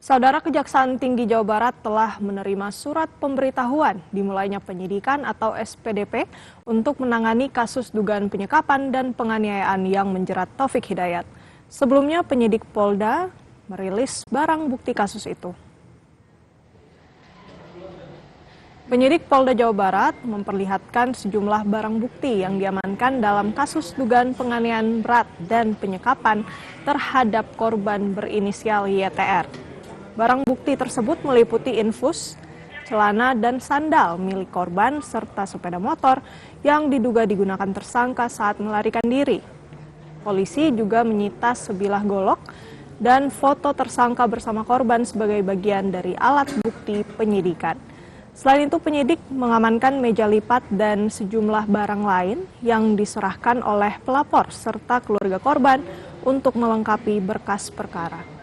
Saudara Kejaksaan Tinggi Jawa Barat telah menerima surat pemberitahuan dimulainya penyidikan atau SPDP untuk menangani kasus dugaan penyekapan dan penganiayaan yang menjerat Taufik Hidayat. Sebelumnya penyidik Polda merilis barang bukti kasus itu. Penyidik Polda Jawa Barat memperlihatkan sejumlah barang bukti yang diamankan dalam kasus dugaan penganiayaan berat dan penyekapan terhadap korban berinisial YTR. Barang bukti tersebut meliputi infus, celana dan sandal milik korban serta sepeda motor yang diduga digunakan tersangka saat melarikan diri. Polisi juga menyita sebilah golok dan foto tersangka bersama korban sebagai bagian dari alat bukti penyidikan. Selain itu, penyidik mengamankan meja lipat dan sejumlah barang lain yang diserahkan oleh pelapor serta keluarga korban untuk melengkapi berkas perkara.